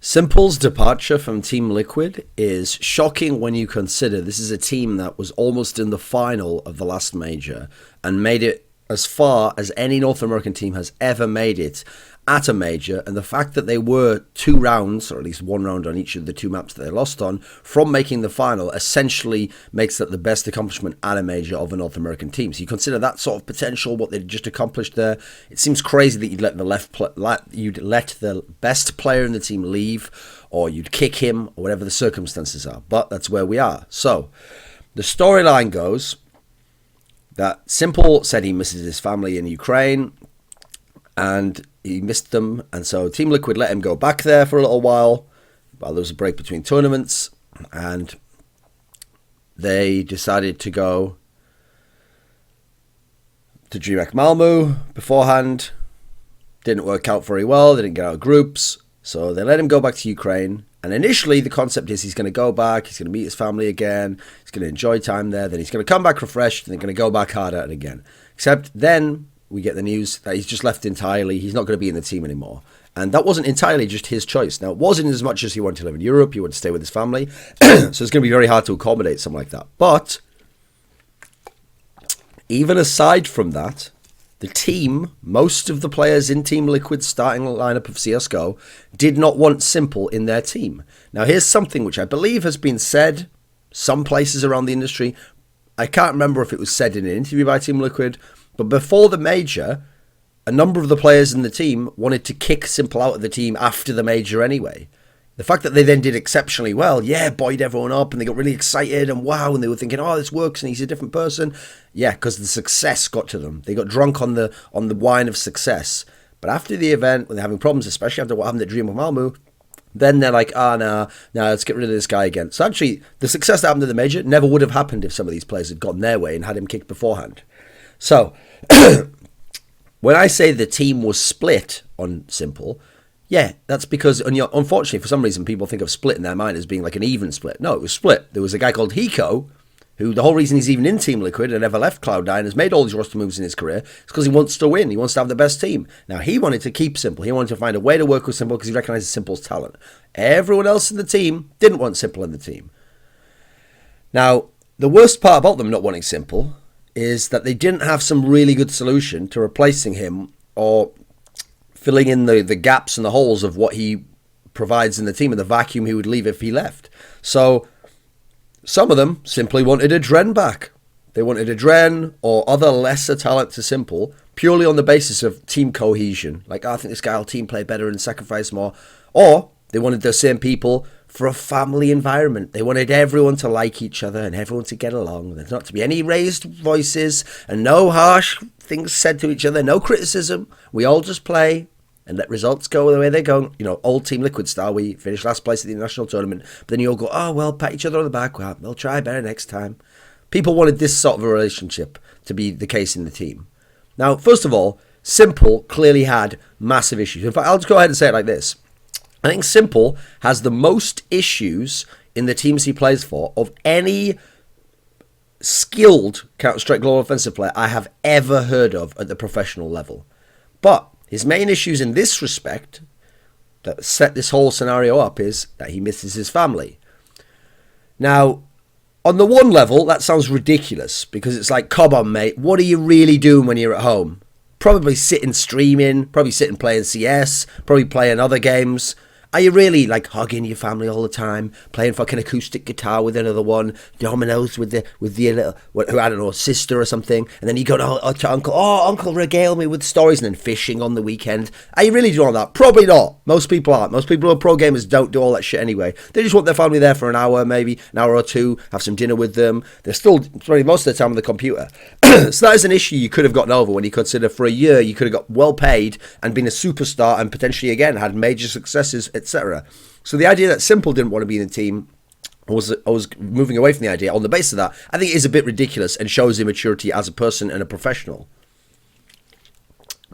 s1mple's departure from Team Liquid is shocking when you consider this is a team that was almost in the final of the last major and made it as far as any North American team has ever made it at a major, and the fact that they were 2 rounds, or at least 1 round on each of the 2 maps that they lost on, from making the final, essentially makes that the best accomplishment at a major of a North American team. So you consider that sort of potential, what they just accomplished there. It seems crazy that you'd let the best player in the team leave, or you'd kick him, or whatever the circumstances are. But that's where we are. So the storyline goes that s1mple said he misses his family in Ukraine, and he missed them, and so Team Liquid let him go back there for a little while there was a break between tournaments, and they decided to go to DreamHack Malmö beforehand. Didn't work out very well, they didn't get out of groups, so they let him go back to Ukraine. And initially the concept is he's going to go back, he's going to meet his family again, he's going to enjoy time there, then he's going to come back refreshed, and they're going to go back hard at it again. Except then we get the news that he's just left entirely. He's not going to be in the team anymore. And that wasn't entirely just his choice. Now, it wasn't as much as he wanted to live in Europe. He wanted to stay with his family. So it's going to be very hard to accommodate something like that. But even aside from that, the team, most of the players in Team Liquid's starting lineup of CSGO did not want s1mple in their team. Now, here's something which I believe has been said some places around the industry. I can't remember if it was said in an interview by Team Liquid, but before the major, a number of the players in the team wanted to kick s1mple out of the team after the major anyway. The fact that they then did exceptionally well, buoyed everyone up, and they got really excited, and wow, and they were thinking, oh, this works, and he's a different person. Yeah, because the success got to them. They got drunk on the wine of success. But after the event, when they're having problems, especially after what happened at DreamHack Malmö, then they're like, no, let's get rid of this guy again. So actually, the success that happened at the major never would have happened if some of these players had gotten their way and had him kicked beforehand. So, when I say the team was split on s1mple, that's because, unfortunately, for some reason, people think of split in their mind as being like an even split. No, it was split. There was a guy called Hiko, who the whole reason he's even in Team Liquid and never left Cloud9 and has made all these roster moves in his career is because he wants to win. He wants to have the best team. Now, he wanted to keep s1mple. He wanted to find a way to work with s1mple because he recognizes s1mple's talent. Everyone else in the team didn't want s1mple in the team. Now, the worst part about them not wanting s1mple is that they didn't have some really good solution to replacing him or filling in the gaps and the holes of what he provides in the team and the vacuum he would leave if he left. So some of them simply wanted a Dren back. They wanted a Dren or other lesser talent to s1mple purely on the basis of team cohesion. Like, I think this guy will team play better and sacrifice more. Or they wanted the same people for a family environment. They wanted everyone to like each other and everyone to get along. There's not to be any raised voices and no harsh things said to each other, no criticism. We all just play and let results go the way they go. Old Team Liquid style, we finished last place at the national tournament, but then you all go, oh, well, pat each other on the back. Well, they'll try better next time. People wanted this sort of a relationship to be the case in the team. Now, first of all, s1mple clearly had massive issues. In fact, I'll just go ahead and say it like this. I think s1mple has the most issues in the teams he plays for of any skilled Counter-Strike Global Offensive player I have ever heard of at the professional level. But his main issues in this respect that set this whole scenario up is that he misses his family. Now, on the one level, that sounds ridiculous because it's like, come on, mate, what are you really doing when you're at home? Probably sitting streaming, probably sitting playing CS, probably playing other games. Are you really like hugging your family all the time, playing fucking acoustic guitar with another one, dominoes with the little, I don't know, sister or something, and then you go to uncle, uncle regale me with stories, and then fishing on the weekend? Are you really doing all that? Probably not. Most people aren't. Most people who are pro gamers don't do all that shit anyway. They just want their family there for an hour, maybe an hour or two, have some dinner with them. They're still spending most of the time on the computer. So that is an issue you could have gotten over when you consider for a year you could have got well paid and been a superstar and potentially again had major successes, etc. So the idea that s1mple didn't want to be in the team, I was moving away from the idea on the basis of that. I think it is a bit ridiculous and shows immaturity as a person and a professional.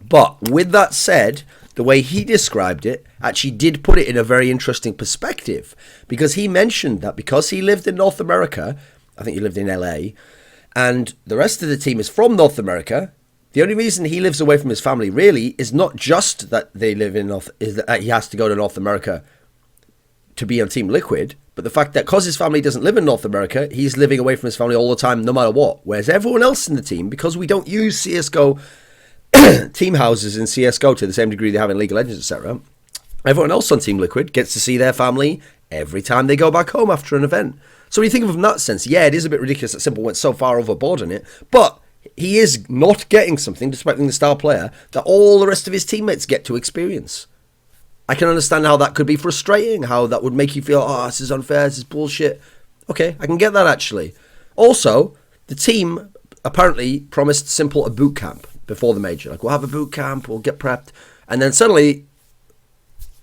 But with that said, the way he described it actually did put it in a very interesting perspective, because he mentioned that because he lived in North America, I think he lived in LA, and the rest of the team is from North America, the only reason he lives away from his family really is not just that they live in is that he has to go to North America to be on Team Liquid, but the fact that because his family doesn't live in North America, he's living away from his family all the time, no matter what. Whereas everyone else in the team, because we don't use CSGO team houses in CSGO to the same degree they have in League of Legends, etc., everyone else on Team Liquid gets to see their family every time they go back home after an event. So when you think of it from that sense, yeah, it is a bit ridiculous that s1mple went so far overboard on it, but he is not getting something, despite being the star player, that all the rest of his teammates get to experience. I can understand how that could be frustrating, how that would make you feel, oh, this is unfair, this is bullshit. Okay, I can get that, actually. Also, the team apparently promised s1mple a boot camp before the major. Like, we'll have a boot camp, we'll get prepped. And then suddenly,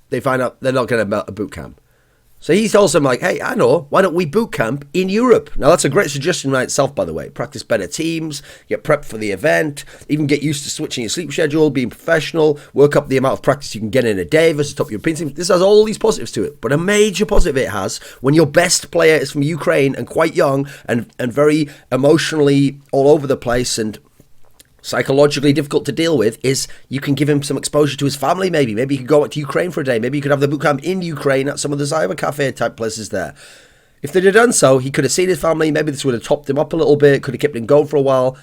they find out they're not going to have a boot camp. So he tells them, like, hey, I know, why don't we boot camp in Europe? Now, that's a great suggestion by itself, by the way. Practice better teams, get prepped for the event, even get used to switching your sleep schedule, being professional, work up the amount of practice you can get in a day versus top European teams. This has all these positives to it. But a major positive it has, when your best player is from Ukraine and quite young and very emotionally all over the place and psychologically difficult to deal with, is you can give him some exposure to his family. Maybe he could go out to Ukraine for a day. Maybe you could have the bootcamp in Ukraine at some of the cyber cafe type places there. If they'd have done so, he could have seen his family. Maybe this would have topped him up a little bit, could have kept him going for a while.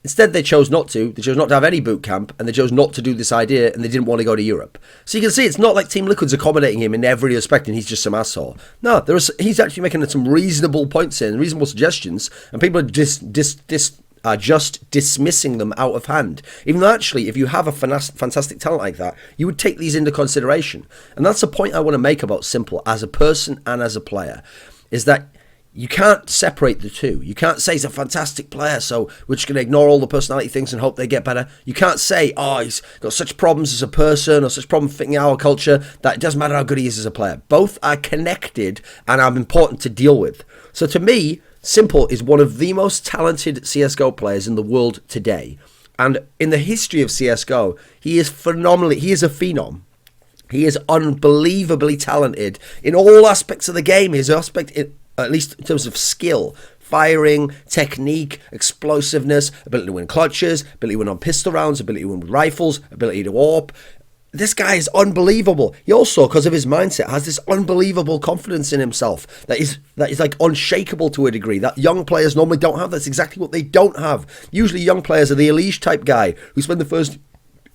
Instead, they chose not to. They chose not to have any boot camp, and they chose not to do this idea, and they didn't want to go to Europe. So you can see it's not like Team Liquid's accommodating him in every respect, and he's just some asshole. No, he's actually making some reasonable points here, and reasonable suggestions, and people are just dismissing them out of hand. Even though actually, if you have a fantastic talent like that, you would take these into consideration. And that's the point I want to make about s1mple as a person and as a player, is that you can't separate the two. You can't say he's a fantastic player, so we're just going to ignore all the personality things and hope they get better. You can't say, oh, he's got such problems as a person or such problems fitting our culture that it doesn't matter how good he is as a player. Both are connected and are important to deal with. So to me, s1mple is one of the most talented CSGO players in the world today. And in the history of CSGO, he is phenomenally, he is a phenom. He is unbelievably talented in all aspects of the game. His aspect, at least in terms of skill, firing, technique, explosiveness, ability to win clutches, ability to win on pistol rounds, ability to win with rifles, ability to AWP. This guy is unbelievable. He also, because of his mindset, has this unbelievable confidence in himself that is like unshakable to a degree that young players normally don't have. That's exactly what they don't have. Usually young players are the Elish type guy who spend the first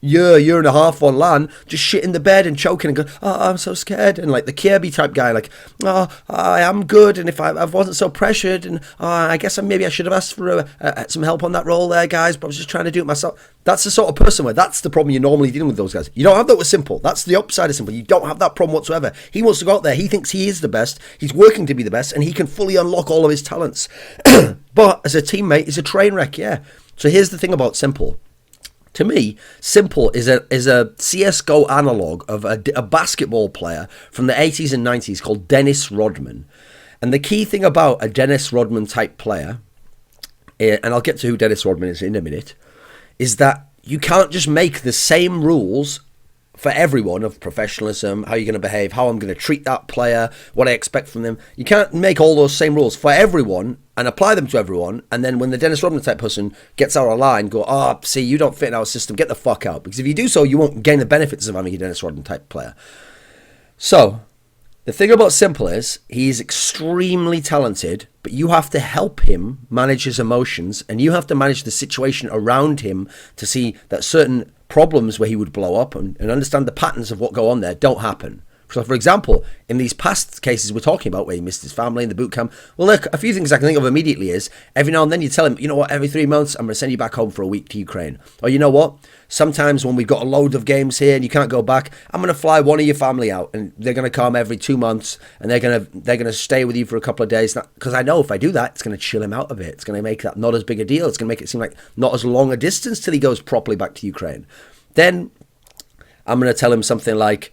year and a half on LAN just shit in the bed and choking and go, oh, I'm so scared. And like the Kirby type guy, like, oh, I am good, and if I wasn't so pressured, and I guess maybe I should have asked for some help on that role there, guys, but I was just trying to do it myself. That's the sort of person where that's the problem you're normally dealing with those guys. You don't have that with s1mple. That's the upside of s1mple. You don't have that problem whatsoever. He wants to go out there. He thinks he is the best. He's working to be the best, and he can fully unlock all of his talents. But as a teammate, he's a train wreck, yeah. So here's the thing about s1mple. To me, s1mple is a CSGO analog of a basketball player from the 80s and 90s called Dennis Rodman. And the key thing about a Dennis Rodman type player, and I'll get to who Dennis Rodman is in a minute, is that you can't just make the same rules for everyone of professionalism, how you're going to behave, how I'm going to treat that player, what I expect from them. You can't make all those same rules for everyone and apply them to everyone, and then when the Dennis Rodman type person gets out of line, go, oh, see, you don't fit in our system, get the fuck out. Because if you do so, you won't gain the benefits of having a Dennis Rodman type player. So, the thing about s1mple is, he's extremely talented, but you have to help him manage his emotions, and you have to manage the situation around him to see that certain problems where he would blow up and understand the patterns of what go on there don't happen. So, for example, in these past cases we're talking about where he missed his family in the boot camp, well, look, a few things I can think of immediately is every now and then you tell him, you know what, every 3 months I'm going to send you back home for a week to Ukraine. Or you know what, sometimes when we've got a load of games here and you can't go back, I'm going to fly one of your family out and they're going to come every 2 months and they're going to stay with you for a couple of days. Because I know if I do that, it's going to chill him out a bit. It's going to make that not as big a deal. It's going to make it seem like not as long a distance till he goes properly back to Ukraine. Then I'm going to tell him something like,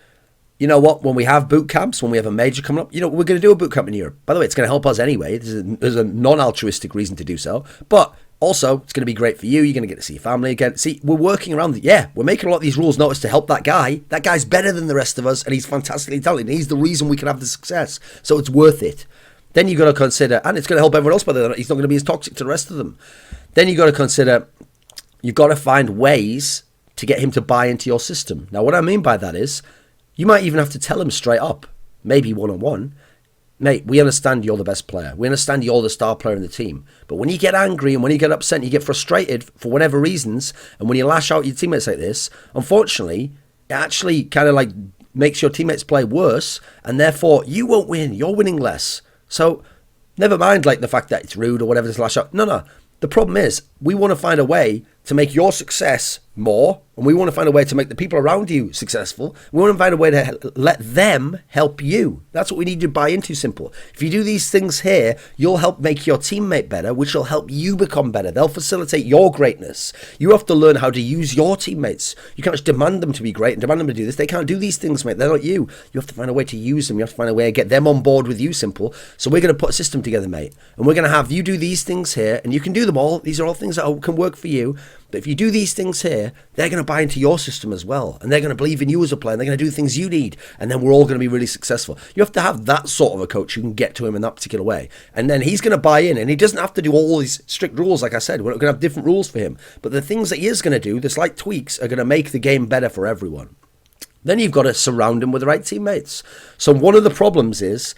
you know what, when we have boot camps, when we have a major coming up, you know, we're going to do a boot camp in Europe. By the way, it's going to help us anyway. There's a non-altruistic reason to do so. But also, it's going to be great for you. You're going to get to see your family again. See, we're working around we're making a lot of these rules notice to help that guy. That guy's better than the rest of us, and he's fantastically talented. He's the reason we can have the success. So it's worth it. Then you've got to consider, and it's going to help everyone else, by the way, he's not going to be as toxic to the rest of them. Then you've got to consider, you've got to find ways to get him to buy into your system. Now, what I mean by that is, you might even have to tell him straight up, maybe one-on-one, mate, we understand you're the best player. We understand you're the star player in the team. But when you get angry and when you get upset and you get frustrated for whatever reasons, and when you lash out at your teammates like this, unfortunately, it actually kind of like makes your teammates play worse, and therefore you won't win. You're winning less. So never mind like the fact that it's rude or whatever to lash out. No. The problem is we want to find a way to make your success more, and we want to find a way to make the people around you successful. We want to find a way to let them help you. That's what we need to buy into, Simple. If you do these things here, you'll help make your teammate better, which will help you become better. They'll facilitate your greatness. You have to learn how to use your teammates. You can't just demand them to be great and demand them to do this. They can't do these things, mate. They're not you. You have to find a way to use them. You have to find a way to get them on board with you, Simple. So we're going to put a system together, mate. And we're going to have you do these things here, and you can do them all. These are all things that can work for you. But if you do these things here, they're going to buy into your system as well. And they're going to believe in you as a player. And they're going to do things you need. And then we're all going to be really successful. You have to have that sort of a coach who can get to him in that particular way. And then he's going to buy in. And he doesn't have to do all these strict rules, like I said. We're not going to have different rules for him. But the things that he is going to do, the slight tweaks, are going to make the game better for everyone. Then you've got to surround him with the right teammates. So one of the problems is,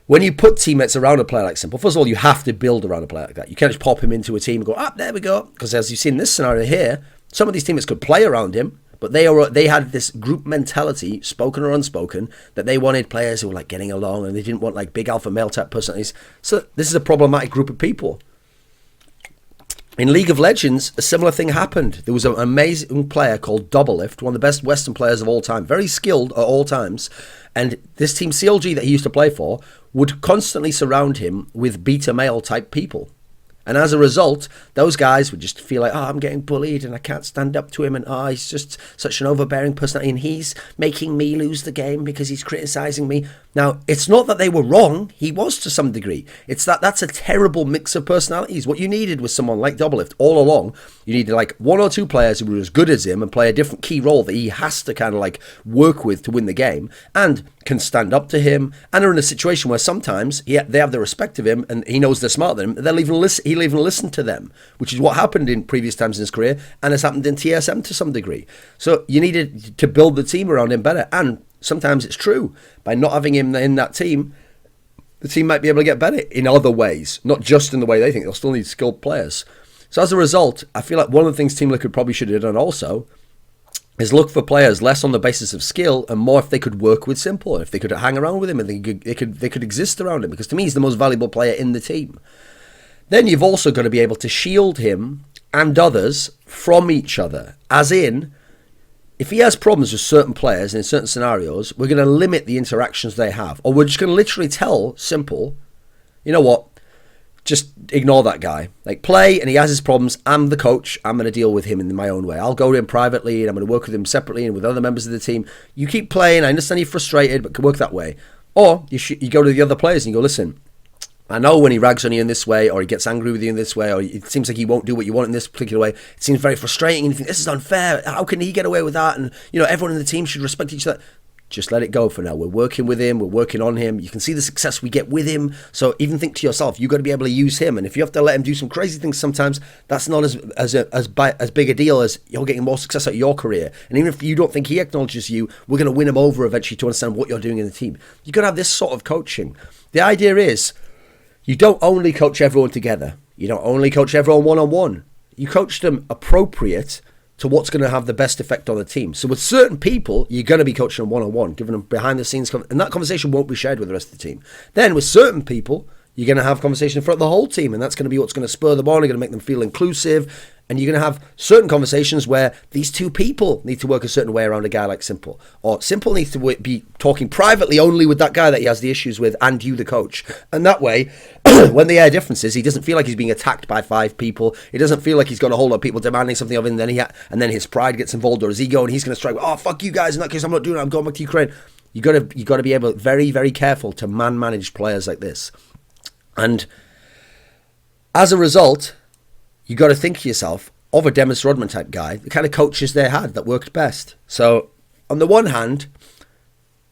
when you put teammates around a player like Simple, first of all, you have to build around a player like that. You can't just pop him into a team and go, there we go. Because as you've seen in this scenario here, some of these teammates could play around him, but they had this group mentality, spoken or unspoken, that they wanted players who were like getting along, and they didn't want like big alpha male type personalities. So this is a problematic group of people. In League of Legends, a similar thing happened. There was an amazing player called Doublelift, one of the best Western players of all time, very skilled at all times. And this team CLG that he used to play for would constantly surround him with beta male type people. And as a result, those guys would just feel like, I'm getting bullied and I can't stand up to him, and he's just such an overbearing personality and he's making me lose the game because he's criticizing me. Now, it's not that they were wrong. He was to some degree. It's that's a terrible mix of personalities. What you needed was someone like Doublelift all along. You needed like one or two players who were as good as him and play a different key role that he has to kind of like work with to win the game, and can stand up to him, and are in a situation where sometimes they have the respect of him and he knows they're smarter than him. He'll even listen to them, which is what happened in previous times in his career, and has happened in TSM to some degree. So you needed to build the team around him better, and sometimes it's true, by not having him in that team, the team might be able to get better in other ways, not just in the way they think. They'll still need skilled players. So as a result, I feel like one of the things Team Liquid probably should have done also is look for players less on the basis of skill and more if they could work with Simple, if they could hang around with him and they could exist around him, because to me he's the most valuable player in the team. Then you've also got to be able to shield him and others from each other, as in, if he has problems with certain players in certain scenarios, we're going to limit the interactions they have, or we're just going to literally tell Simple, you know what, just ignore that guy. Like, play, and he has his problems. I'm the coach. I'm going to deal with him in my own way. I'll go to him privately, and I'm going to work with him separately and with other members of the team. You keep playing. I understand you're frustrated, but can work that way. Or you go to the other players and you go, listen, I know when he rags on you in this way, or he gets angry with you in this way, or it seems like he won't do what you want in this particular way. It seems very frustrating, and you think, this is unfair. How can he get away with that? And, everyone in the team should respect each other. Just let it go for now. We're working with him. We're working on him. You can see the success we get with him. So even think to yourself, you've got to be able to use him. And if you have to let him do some crazy things sometimes, that's not as big a deal as you're getting more success out of your career. And even if you don't think he acknowledges you, we're going to win him over eventually to understand what you're doing in the team. You've got to have this sort of coaching. The idea is, you don't only coach everyone together. You don't only coach everyone one-on-one. You coach them appropriate to what's going to have the best effect on the team. So with certain people, you're going to be coaching them one-on-one, giving them behind-the-scenes, and that conversation won't be shared with the rest of the team. Then with certain people, you're going to have conversation in front of the whole team, and that's going to be what's going to spur them on, you're going to make them feel inclusive, and you're going to have certain conversations where these two people need to work a certain way around a guy like Simple. Or Simple needs to be talking privately only with that guy that he has the issues with, and you, the coach. And that way, when the air differences, he doesn't feel like he's being attacked by 5 people. He doesn't feel like he's got a whole lot of people demanding something of him, and then his pride gets involved, or his ego, and he's going to strike, fuck you guys, in that case I'm not doing it, I'm going back to Ukraine. You got to be able, very, very careful to manage players like this. And as a result, you got to think to yourself of a Dennis Rodman type guy, the kind of coaches they had that worked best. So on the one hand,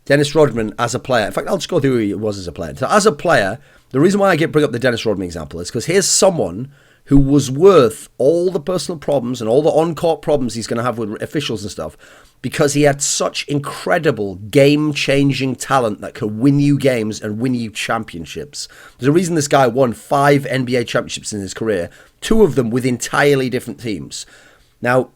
Dennis Rodman as a player, in fact, I'll just go through who he was as a player. So as a player, the reason why I bring up the Dennis Rodman example is because here's someone who was worth all the personal problems and all the on-court problems he's going to have with officials and stuff, because he had such incredible game-changing talent that could win you games and win you championships. There's a reason this guy won 5 NBA championships in his career, 2 of them with entirely different teams. Now,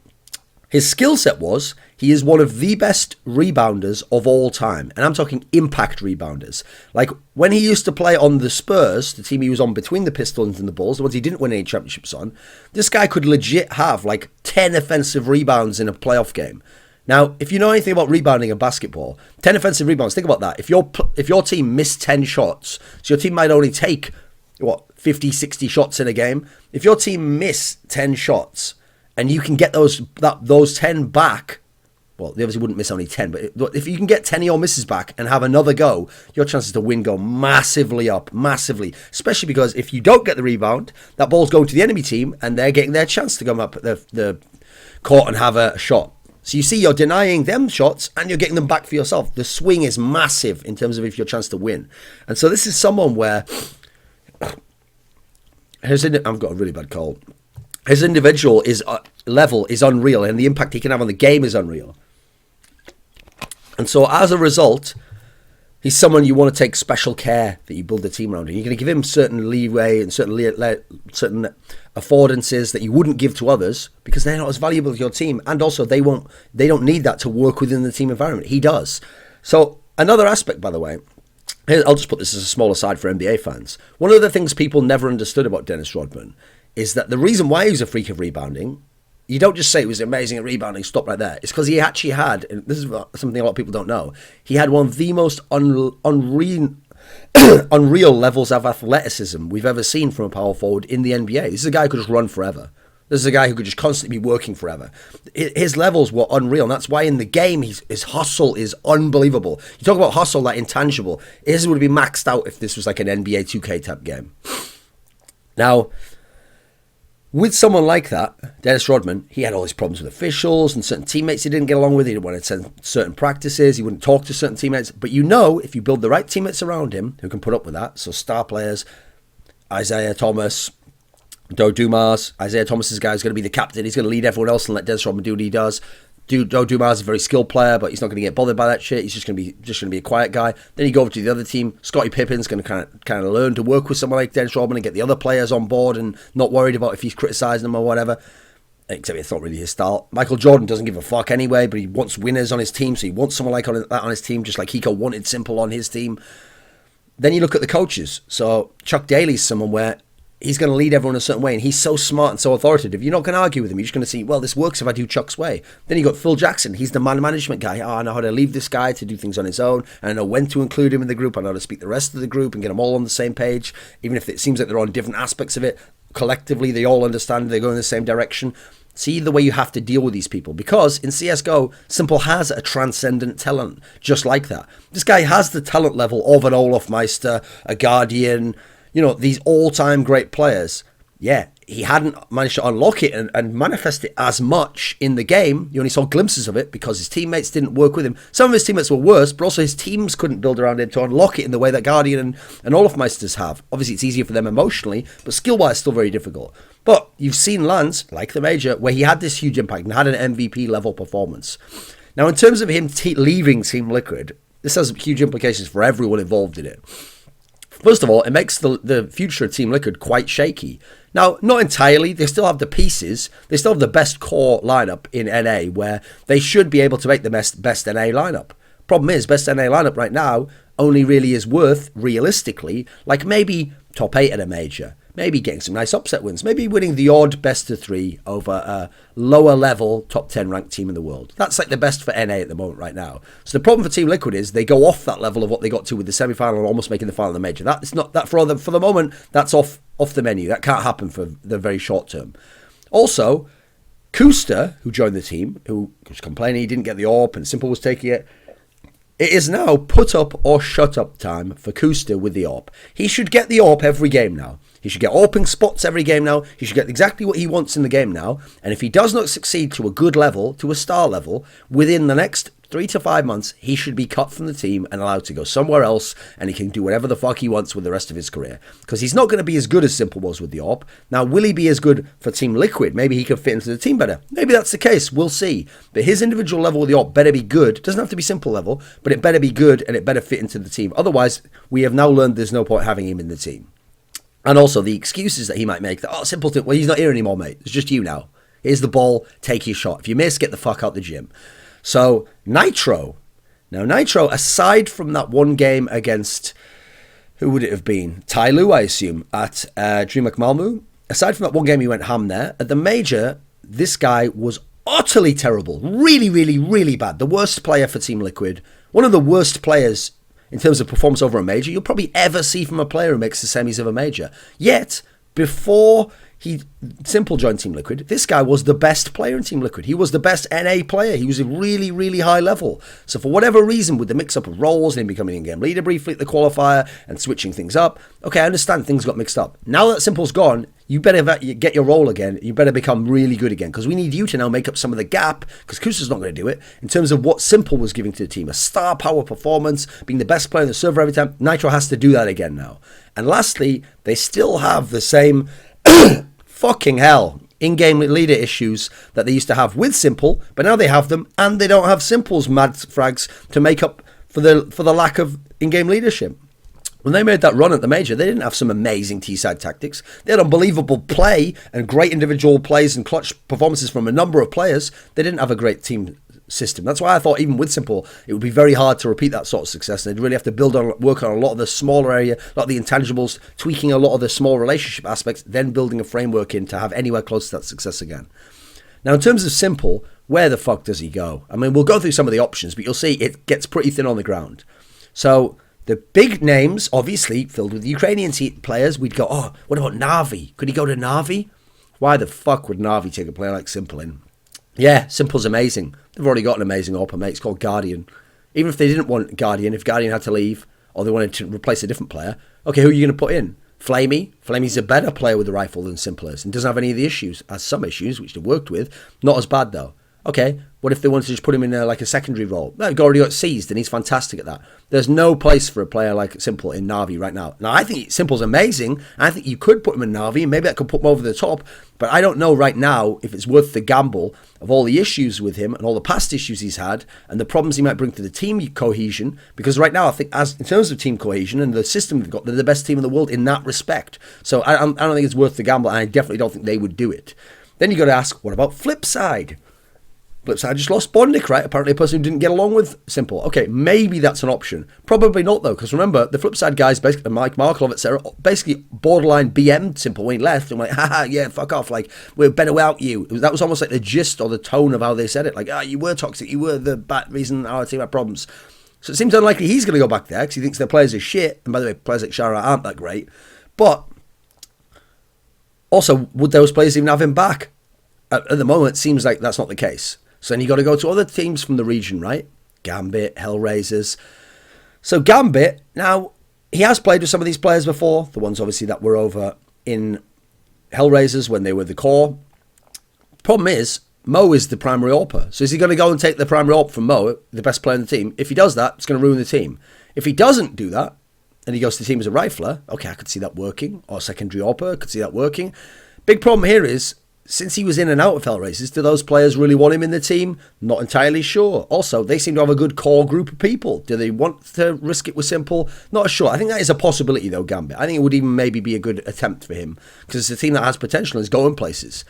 his skill set was, he is one of the best rebounders of all time. And I'm talking impact rebounders. Like, when he used to play on the Spurs, the team he was on between the Pistons and the Bulls, the ones he didn't win any championships on, this guy could legit have like 10 offensive rebounds in a playoff game. Now, if you know anything about rebounding in basketball, 10 offensive rebounds, think about that. If your team missed 10 shots, so your team might only take, 50, 60 shots in a game. If your team miss 10 shots and you can get those 10 back, well, they obviously wouldn't miss only 10, but if you can get 10 of your misses back and have another go, your chances to win go massively up, massively. Especially because if you don't get the rebound, that ball's going to the enemy team and they're getting their chance to come up at the court and have a shot. So you see, you're denying them shots and you're getting them back for yourself. The swing is massive in terms of if your chance to win. And so this is someone where I've got a really bad cold. His individual level is unreal, and the impact he can have on the game is unreal. And so as a result, he's someone you want to take special care that you build a team around. And you're going to give him certain leeway and certain affordances that you wouldn't give to others because they're not as valuable as your team. And also they don't need that to work within the team environment. He does. So another aspect, by the way, I'll just put this as a small aside for NBA fans. One of the things people never understood about Dennis Rodman is that the reason why he was a freak of rebounding, you don't just say he was amazing at rebounding, stop right there. It's because he actually had, and this is something a lot of people don't know, he had one of the most unreal levels of athleticism we've ever seen from a power forward in the NBA. This is a guy who could just run forever. This is a guy who could just constantly be working forever. His levels were unreal, and that's why in the game his hustle is unbelievable. You talk about hustle, that intangible. His would be maxed out if this was like an NBA 2K type game. Now, with someone like that, Dennis Rodman, he had all these problems with officials and certain teammates he didn't get along with. He didn't want to send certain practices. He wouldn't talk to certain teammates. But if you build the right teammates around him who can put up with that, so star players, Isaiah Thomas, Joe Dumars. Isaiah Thomas's guy is going to be the captain. He's going to lead everyone else and let Dennis Rodman do what he does. Joe Dumars is a very skilled player, but he's not going to get bothered by that shit. He's just going to be a quiet guy. Then you go over to the other team. Scottie Pippen's going to kind of learn to work with someone like Dennis Rodman and get the other players on board and not worried about if he's criticising them or whatever. Except it's not really his style. Michael Jordan doesn't give a fuck anyway, but he wants winners on his team, so he wants someone like that on his team, just like Hiko wanted s1mple on his team. Then you look at the coaches. So Chuck Daly's someone where he's going to lead everyone a certain way, and he's so smart and so authoritative. You're not going to argue with him. You're just going to see, well, this works if I do Chuck's way. Then you got Phil Jackson. He's the man management guy. I know how to leave this guy to do things on his own, and I know when to include him in the group. I know how to speak the rest of the group and get them all on the same page, even if it seems like they're on different aspects of it. Collectively, they all understand they're going in the same direction. See the way you have to deal with these people, because in CSGO, s1mple has a transcendent talent just like that. This guy has the talent level of an Olaf Meister, a Guardian, these all-time great players. Yeah, he hadn't managed to unlock it and manifest it as much in the game. You only saw glimpses of it because his teammates didn't work with him. Some of his teammates were worse, but also his teams couldn't build around him to unlock it in the way that Guardian and Olaf Meisters have. Obviously, it's easier for them emotionally, but skill-wise, still very difficult. But you've seen lands, like the Major, where he had this huge impact and had an MVP-level performance. Now, in terms of him leaving Team Liquid, this has huge implications for everyone involved in it. First of all, it makes the future of Team Liquid quite shaky. Now, not entirely. They still have the pieces. They still have the best core lineup in NA, where they should be able to make the best NA lineup. Problem is, best NA lineup right now only really is worth, realistically, like maybe top 8 at a major. Maybe getting some nice upset wins. Maybe winning the odd best of 3 over a lower level top 10 ranked team in the world. That's like the best for NA at the moment right now. So the problem for Team Liquid is they go off that level of what they got to with the semi-final and almost making the final of the major. That's not that for the moment. That's off the menu. That can't happen for the very short term. Also, Kuster, who joined the team, who was complaining he didn't get the AWP and s1mple was taking it. It is now put up or shut up time for Kuster with the AWP. He should get the AWP every game now. He should get AWPing spots every game now. He should get exactly what he wants in the game now. And if he does not succeed to a good level, to a star level, within the next 3 to 5 months, he should be cut from the team and allowed to go somewhere else, and he can do whatever the fuck he wants with the rest of his career. Because he's not going to be as good as s1mple was with the AWP. Now, will he be as good for Team Liquid? Maybe he can fit into the team better. Maybe that's the case. We'll see. But his individual level with the AWP better be good. It doesn't have to be s1mple level, but it better be good and it better fit into the team. Otherwise, we have now learned there's no point having him in the team. And also the excuses that he might make that, s1mple, well, he's not here anymore, mate. It's just you now. Here's the ball. Take your shot. If you miss, get the fuck out the gym. So, Nitro. Now, Nitro, aside from that one game against, who would it have been? Tyloo, I assume, at DreamHack Malmö. Aside from that one game, he went ham there. At the major, this guy was utterly terrible. Really, really, really bad. The worst player for Team Liquid. One of the worst players in terms of performance over a major you'll probably ever see from a player who makes the semis of a major. Yet, before s1mple joined Team Liquid, this guy was the best player in Team Liquid. He was the best NA player. He was a really, really high level. So for whatever reason, with the mix-up of roles and him becoming in-game leader briefly at the qualifier and switching things up, okay, I understand things got mixed up. Now that s1mple's gone, you better get your role again. You better become really good again, because we need you to now make up some of the gap, because Kusa's not going to do it, in terms of what s1mple was giving to the team. A star power performance, being the best player on the server every time. Nitro has to do that again now. And lastly, they still have the same fucking hell in-game leader issues that they used to have with s1mple, but now they have them, and they don't have s1mple's mad frags to make up for the lack of in-game leadership. When they made that run at the major, they didn't have some amazing T-side tactics. They had unbelievable play and great individual plays and clutch performances from a number of players. They didn't have a great team system. That's why I thought even with s1mple, it would be very hard to repeat that sort of success. They'd really have to work on a lot of the smaller area, a lot of the intangibles, tweaking a lot of the small relationship aspects, then building a framework in to have anywhere close to that success again. Now, in terms of s1mple, where the fuck does he go? I mean, we'll go through some of the options, but you'll see it gets pretty thin on the ground. So the big names, obviously, filled with Ukrainian players, we'd go, oh, what about Na'Vi? Could he go to Na'Vi? Why the fuck would Na'Vi take a player like s1mple in? Yeah, s1mple's amazing. They've already got an amazing AWP, mate. It's called Guardian. Even if they didn't want Guardian, if Guardian had to leave, or they wanted to replace a different player, okay, who are you going to put in? Flamey? Flamey's a better player with the rifle than s1mple is, and doesn't have any of the issues. Has some issues, which they've worked with. Not as bad, though. Okay, what if they wanted to just put him in like a secondary role? No, he already got seized, and he's fantastic at that. There's no place for a player like s1mple in Na'Vi right now. Now, I think s1mple's amazing. I think you could put him in Na'Vi, and maybe that could put him over the top, but I don't know right now if it's worth the gamble of all the issues with him and all the past issues he's had and the problems he might bring to the team cohesion, because right now I think as in terms of team cohesion and the system they've got, they're the best team in the world in that respect. So I don't think it's worth the gamble, and I definitely don't think they would do it. Then you got to ask, what about flip side? Flipside just lost Bondik, right? Apparently a person who didn't get along with s1mple. Okay, maybe that's an option. Probably not, though, because remember, the Flipside guys, basically Mike Markov, etc., basically borderline BM'd s1mple when he left. And like, haha, yeah, fuck off. Like, we're better without you. That was almost like the gist or the tone of how they said it. Like, you were toxic. You were the bad reason our team had problems. So it seems unlikely he's going to go back there because he thinks their players are shit. And by the way, players like Shara aren't that great. But also, would those players even have him back? At the moment, it seems like that's not the case. So then you got to go to other teams from the region, right? Gambit, Hellraisers. So Gambit, now, he has played with some of these players before. The ones, obviously, that were over in Hellraisers when they were the core. Problem is, Mo is the primary AWPer. So is he going to go and take the primary AWP from Mo, the best player in the team? If he does that, it's going to ruin the team. If he doesn't do that, and he goes to the team as a rifler, okay, I could see that working. Or secondary AWPer, I could see that working. Big problem here is, since he was in and out of Hellraisers, do those players really want him in the team? Not entirely sure. Also, they seem to have a good core group of people. Do they want to risk it with s1mple? Not sure. I think that is a possibility, though, Gambit. I think it would even maybe be a good attempt for him, because it's a team that has potential and is going places.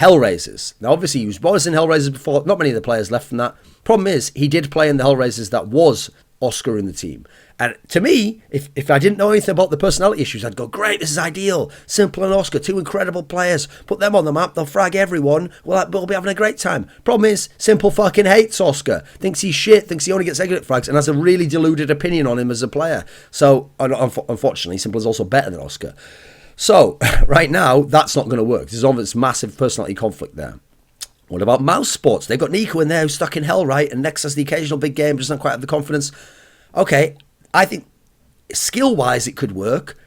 Hellraisers. Now, obviously, he was in Hellraisers before. Not many of the players left from that. Problem is, he did play in the Hellraisers that was Oscar in the team. And to me, if I didn't know anything about the personality issues, I'd go, great, this is ideal. s1mple and Oscar, two incredible players. Put them on the map, they'll frag everyone. We'll be having a great time. Problem is, s1mple fucking hates Oscar. Thinks he's shit, thinks he only gets exit frags, and has a really deluded opinion on him as a player. So, unfortunately, s1mple is also better than Oscar. So, right now, that's not going to work. There's always massive personality conflict there. What about Mouse Sports? They've got Nico in there who's stuck in hell, right? And Nex has the occasional big game, doesn't quite have the confidence. Okay, I think skill-wise it could work,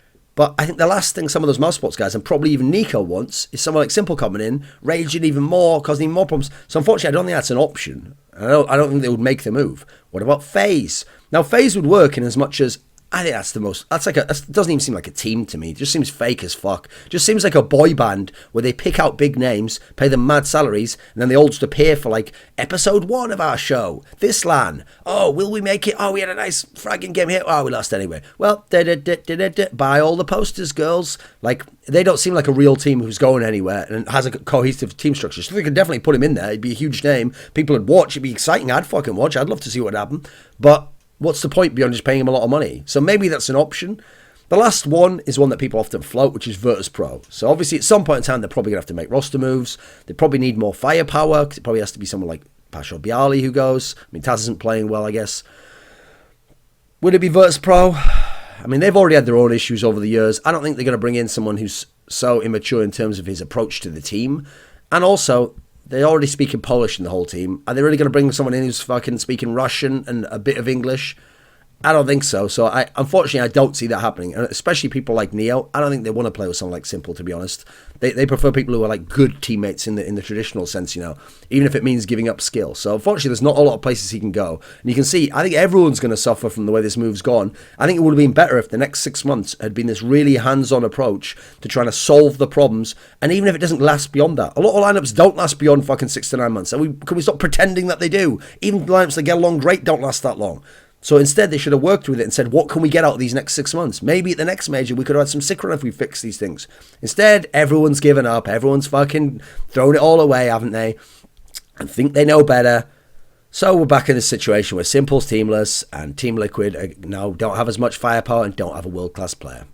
But I think the last thing some of those mouse sports guys, and probably even Nico wants, is someone like s1mple coming in, raging even more, causing even more problems. So unfortunately, I don't think that's an option. I don't think they would make the move. What about FaZe? Now, FaZe would work in as much as I think that doesn't even seem like a team to me. It just seems fake as fuck. It just seems like a boy band where they pick out big names, pay them mad salaries, and then they all just appear for like episode 1 of our show. This LAN. Oh, will we make it? Oh, we had a nice fragging game here. Oh, we lost anyway. Well, buy all the posters, girls. Like, they don't seem like a real team who's going anywhere and has a cohesive team structure. So they could definitely put him in there. It'd be a huge name. People would watch. It'd be exciting. I'd fucking watch. I'd love to see what happened. But what's the point beyond just paying him a lot of money? So maybe that's an option. The last one is one that people often float, which is Virtus Pro. So obviously at some point in time, they're probably going to have to make roster moves. They probably need more firepower, because it probably has to be someone like Pasho Bialy who goes. I mean, Taz isn't playing well, I guess. Would it be Virtus Pro? I mean, they've already had their own issues over the years. I don't think they're going to bring in someone who's so immature in terms of his approach to the team. And also, they're already speaking Polish in the whole team. Are they really going to bring someone in who's fucking speaking Russian and a bit of English? I don't think so. So unfortunately, I don't see that happening. And especially people like Neo. I don't think they want to play with someone like s1mple, to be honest. They prefer people who are like good teammates in the traditional sense, you know, even if it means giving up skill. So unfortunately, there's not a lot of places he can go. And you can see, I think everyone's going to suffer from the way this move's gone. I think it would have been better if the next 6 months had been this really hands-on approach to trying to solve the problems. And even if it doesn't last beyond that, a lot of lineups don't last beyond fucking 6 to 9 months. So can we stop pretending that they do? Even lineups that get along great don't last that long. So instead, they should have worked with it and said, what can we get out of these next 6 months? Maybe at the next major, we could have had some sick run if we fixed these things. Instead, everyone's given up. Everyone's fucking thrown it all away, haven't they? And think they know better. So we're back in this situation where s1mple's teamless and Team Liquid now don't have as much firepower and don't have a world-class player.